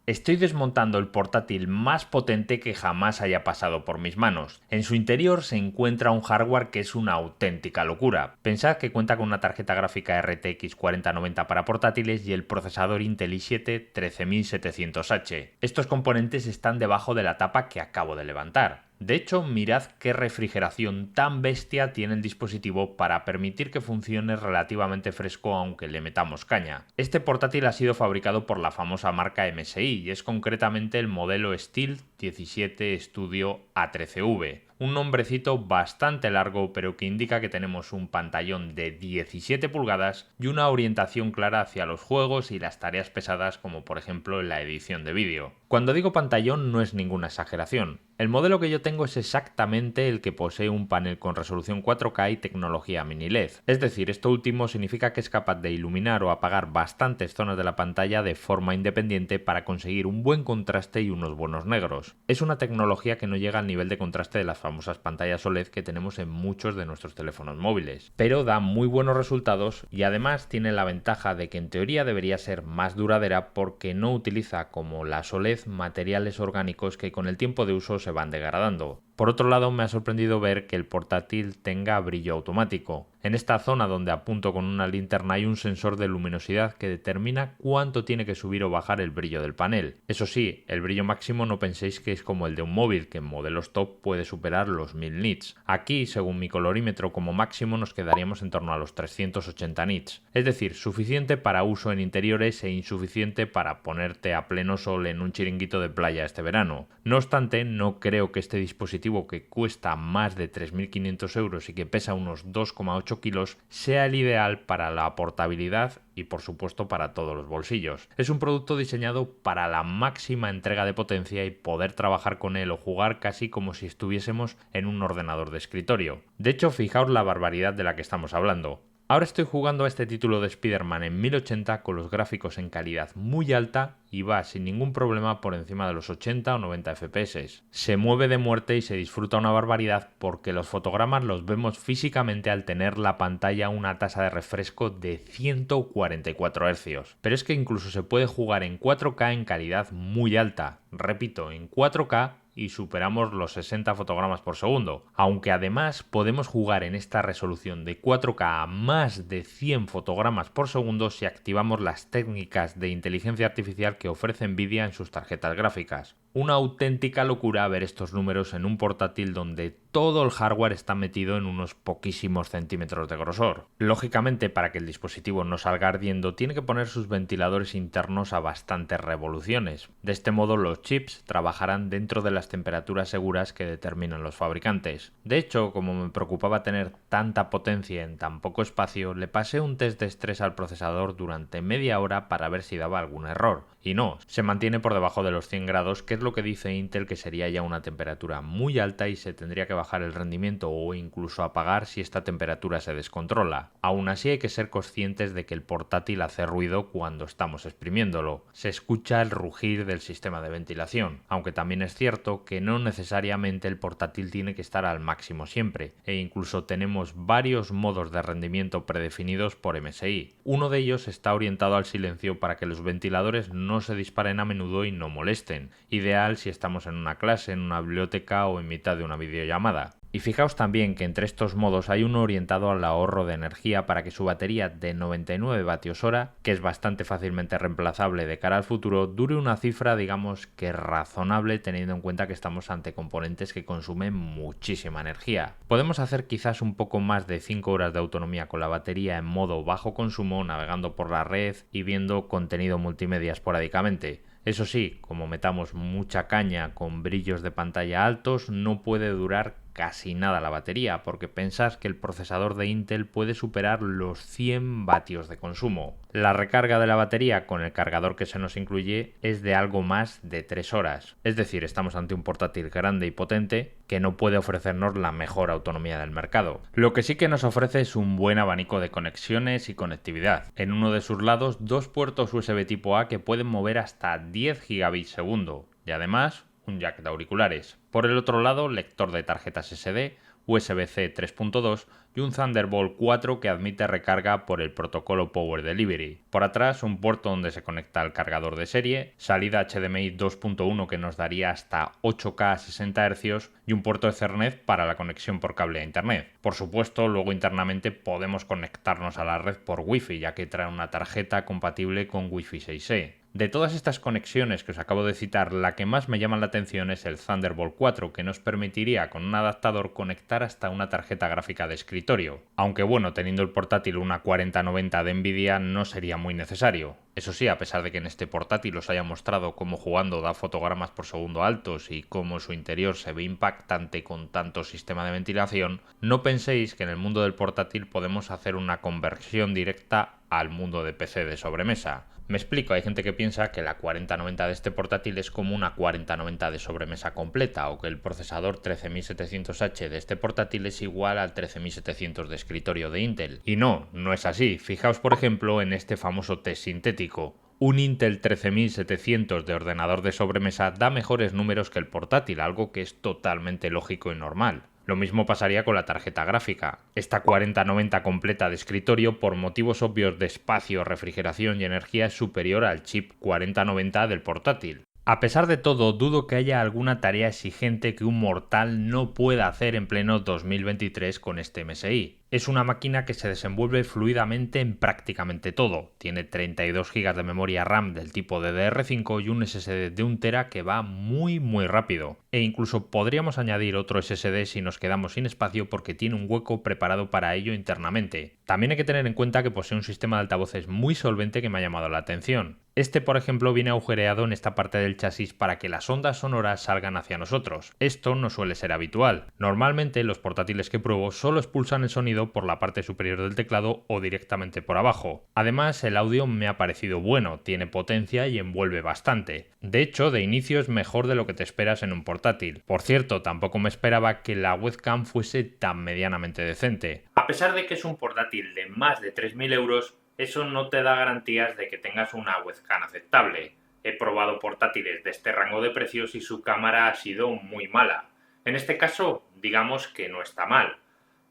Estoy desmontando el portátil más potente que jamás haya pasado por mis manos. En su interior se encuentra un hardware que es una auténtica locura. Pensad que cuenta con una tarjeta gráfica RTX 4090 para portátiles y el procesador Intel i7 13700H. Estos componentes están debajo de la tapa que acabo de levantar. De hecho, mirad qué refrigeración tan bestia tiene el dispositivo para permitir que funcione relativamente fresco aunque le metamos caña. Este portátil ha sido fabricado por la famosa marca MSI y es concretamente el modelo Steel 17 Studio A13V. Un nombrecito bastante largo pero que indica que tenemos un pantallón de 17 pulgadas y una orientación clara hacia los juegos y las tareas pesadas como por ejemplo la edición de vídeo. Cuando digo pantallón no es ninguna exageración. El modelo que yo tengo es exactamente el que posee un panel con resolución 4K y tecnología mini LED. Es decir, esto último significa que es capaz de iluminar o apagar bastantes zonas de la pantalla de forma independiente para conseguir un buen contraste y unos buenos negros. Es una tecnología que no llega al nivel de contraste de las famosas pantallas OLED que tenemos en muchos de nuestros teléfonos móviles, pero da muy buenos resultados y además tiene la ventaja de que en teoría debería ser más duradera porque no utiliza como las OLED materiales orgánicos que con el tiempo de uso se van degradando. Por otro lado, me ha sorprendido ver que el portátil tenga brillo automático. En esta zona donde apunto con una linterna hay un sensor de luminosidad que determina cuánto tiene que subir o bajar el brillo del panel. Eso sí, el brillo máximo no penséis que es como el de un móvil, que en modelos top puede superar los 1000 nits. Aquí, según mi colorímetro, como máximo nos quedaríamos en torno a los 380 nits. Es decir, suficiente para uso en interiores e insuficiente para ponerte a pleno sol en un chiringuito de playa este verano. No obstante, no creo que este dispositivo que cuesta más de 3.500 euros y que pesa unos 2,8 kilos sea el ideal para la portabilidad y por supuesto para todos los bolsillos. Es un producto diseñado para la máxima entrega de potencia y poder trabajar con él o jugar casi como si estuviésemos en un ordenador de escritorio. De hecho, fijaos la barbaridad de la que estamos hablando. Ahora estoy jugando a este título de Spider-Man en 1080 con los gráficos en calidad muy alta y va sin ningún problema por encima de los 80 o 90 FPS. Se mueve de muerte y se disfruta una barbaridad porque los fotogramas los vemos físicamente al tener la pantalla a una tasa de refresco de 144 Hz. Pero es que incluso se puede jugar en 4K en calidad muy alta. Repito, en 4K y superamos los 60 fotogramas por segundo, aunque además podemos jugar en esta resolución de 4K a más de 100 fotogramas por segundo si activamos las técnicas de inteligencia artificial que ofrece Nvidia en sus tarjetas gráficas. Una auténtica locura ver estos números en un portátil donde todo el hardware está metido en unos poquísimos centímetros de grosor. Lógicamente, para que el dispositivo no salga ardiendo, tiene que poner sus ventiladores internos a bastantes revoluciones. De este modo, los chips trabajarán dentro de las temperaturas seguras que determinan los fabricantes. De hecho, como me preocupaba tener tanta potencia en tan poco espacio, le pasé un test de estrés al procesador durante media hora para ver si daba algún error. Y no, se mantiene por debajo de los 100 grados, que es lo que dice Intel que sería ya una temperatura muy alta y se tendría que bajar el rendimiento o incluso apagar si esta temperatura se descontrola. Aún así hay que ser conscientes de que el portátil hace ruido cuando estamos exprimiéndolo. Se escucha el rugir del sistema de ventilación, aunque también es cierto que no necesariamente el portátil tiene que estar al máximo siempre, e incluso tenemos varios modos de rendimiento predefinidos por MSI. Uno de ellos está orientado al silencio para que los ventiladores no se disparen a menudo y no molesten, ideal si estamos en una clase, en una biblioteca o en mitad de una videollamada. Y fijaos también que entre estos modos hay uno orientado al ahorro de energía para que su batería de 99 vatios hora, que es bastante fácilmente reemplazable de cara al futuro, dure una cifra digamos que razonable teniendo en cuenta que estamos ante componentes que consumen muchísima energía. Podemos hacer quizás un poco más de 5 horas de autonomía con la batería en modo bajo consumo navegando por la red y viendo contenido multimedia esporádicamente. Eso sí, como metamos mucha caña con brillos de pantalla altos, no puede durar casi nada la batería, porque pensad que el procesador de Intel puede superar los 100 vatios de consumo. La recarga de la batería con el cargador que se nos incluye es de algo más de 3 horas. Es decir, estamos ante un portátil grande y potente que no puede ofrecernos la mejor autonomía del mercado. Lo que sí que nos ofrece es un buen abanico de conexiones y conectividad. En uno de sus lados, dos puertos USB tipo A que pueden mover hasta 10 gigabits segundo y además un jack de auriculares. Por el otro lado, lector de tarjetas SD, USB-C 3.2 y un Thunderbolt 4 que admite recarga por el protocolo Power Delivery. Por atrás, un puerto donde se conecta el cargador de serie, salida HDMI 2.1 que nos daría hasta 8K a 60 Hz y un puerto Ethernet para la conexión por cable a Internet. Por supuesto, luego internamente podemos conectarnos a la red por Wi-Fi, ya que trae una tarjeta compatible con Wi-Fi 6E. De todas estas conexiones que os acabo de citar, la que más me llama la atención es el Thunderbolt 4, que nos permitiría con un adaptador conectar hasta una tarjeta gráfica de escritorio. Aunque bueno, teniendo el portátil una 4090 de Nvidia no sería muy necesario. Eso sí, a pesar de que en este portátil os haya mostrado cómo jugando da fotogramas por segundo altos y cómo su interior se ve impactante con tanto sistema de ventilación, no penséis que en el mundo del portátil podemos hacer una conversión directa al mundo de PC de sobremesa. Me explico, hay gente que piensa que la 4090 de este portátil es como una 4090 de sobremesa completa o que el procesador 13700H de este portátil es igual al 13700 de escritorio de Intel. Y no, no es así. Fijaos por ejemplo en este famoso test sintético. Un Intel 13700 de ordenador de sobremesa da mejores números que el portátil, algo que es totalmente lógico y normal. Lo mismo pasaría con la tarjeta gráfica. Esta 4090 completa de escritorio, por motivos obvios de espacio, refrigeración y energía, es superior al chip 4090 del portátil. A pesar de todo, dudo que haya alguna tarea exigente que un mortal no pueda hacer en pleno 2023 con este MSI. Es una máquina que se desenvuelve fluidamente en prácticamente todo. Tiene 32 GB de memoria RAM del tipo DDR5 y un SSD de 1 TB que va muy rápido. E incluso podríamos añadir otro SSD si nos quedamos sin espacio porque tiene un hueco preparado para ello internamente. También hay que tener en cuenta que posee un sistema de altavoces muy solvente que me ha llamado la atención. Este, por ejemplo, viene agujereado en esta parte del chasis para que las ondas sonoras salgan hacia nosotros. Esto no suele ser habitual. Normalmente los portátiles que pruebo solo expulsan el sonido por la parte superior del teclado o directamente por abajo. Además, el audio me ha parecido bueno, tiene potencia y envuelve bastante. De hecho, de inicio es mejor de lo que te esperas en un portátil. Por cierto, tampoco me esperaba que la webcam fuese tan medianamente decente. A pesar de que es un portátil de más de 3000 euros, eso no te da garantías de que tengas una webcam aceptable. He probado portátiles de este rango de precios y su cámara ha sido muy mala. En este caso, digamos que no está mal.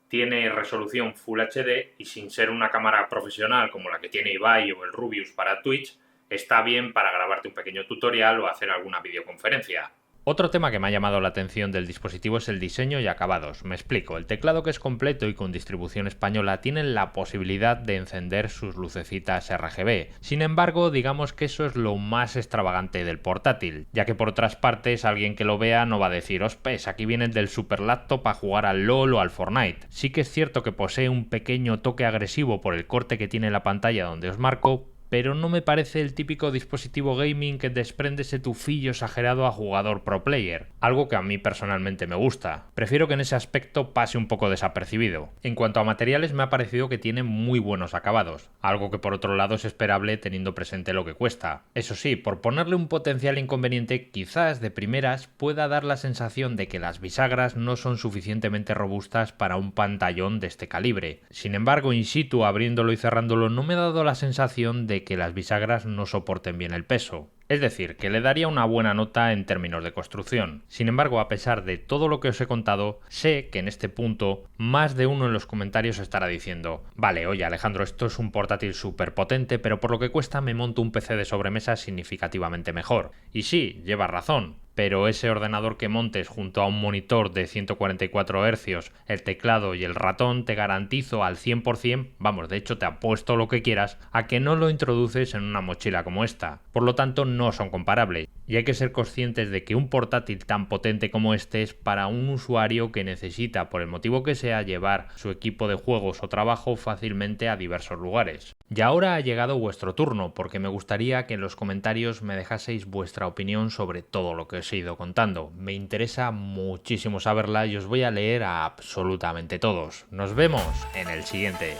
Tiene resolución Full HD y sin ser una cámara profesional como la que tiene Ibai o el Rubius para Twitch, está bien para grabarte un pequeño tutorial o hacer alguna videoconferencia. Otro tema que me ha llamado la atención del dispositivo es el diseño y acabados. Me explico, el teclado, que es completo y con distribución española, tiene la posibilidad de encender sus lucecitas RGB. Sin embargo, digamos que eso es lo más extravagante del portátil, ya que por otras partes alguien que lo vea no va a decir «Ospes, aquí viene el del super laptop para jugar al LOL o al Fortnite». Sí que es cierto que posee un pequeño toque agresivo por el corte que tiene la pantalla donde os marco, pero no me parece el típico dispositivo gaming que desprende ese tufillo exagerado a jugador pro player, algo que a mí personalmente me gusta. Prefiero que en ese aspecto pase un poco desapercibido. En cuanto a materiales, me ha parecido que tiene muy buenos acabados, algo que por otro lado es esperable teniendo presente lo que cuesta. Eso sí, por ponerle un potencial inconveniente, quizás de primeras pueda dar la sensación de que las bisagras no son suficientemente robustas para un pantallón de este calibre. Sin embargo, in situ, abriéndolo y cerrándolo, no me ha dado la sensación de que las bisagras no soporten bien el peso. Es decir, que le daría una buena nota en términos de construcción. Sin embargo, a pesar de todo lo que os he contado, sé que en este punto más de uno en los comentarios estará diciendo «Vale, oye Alejandro, esto es un portátil súper potente, pero por lo que cuesta me monto un PC de sobremesa significativamente mejor». Y sí, llevas razón. Pero ese ordenador que montes junto a un monitor de 144 Hz, el teclado y el ratón, te garantizo al 100%, vamos, de hecho te apuesto lo que quieras, a que no lo introduces en una mochila como esta. Por lo tanto, no son comparables. Y hay que ser conscientes de que un portátil tan potente como este es para un usuario que necesita, por el motivo que sea, llevar su equipo de juegos o trabajo fácilmente a diversos lugares. Y ahora ha llegado vuestro turno, porque me gustaría que en los comentarios me dejaseis vuestra opinión sobre todo lo que os he ido contando. Me interesa muchísimo saberla y os voy a leer a absolutamente todos. Nos vemos en el siguiente.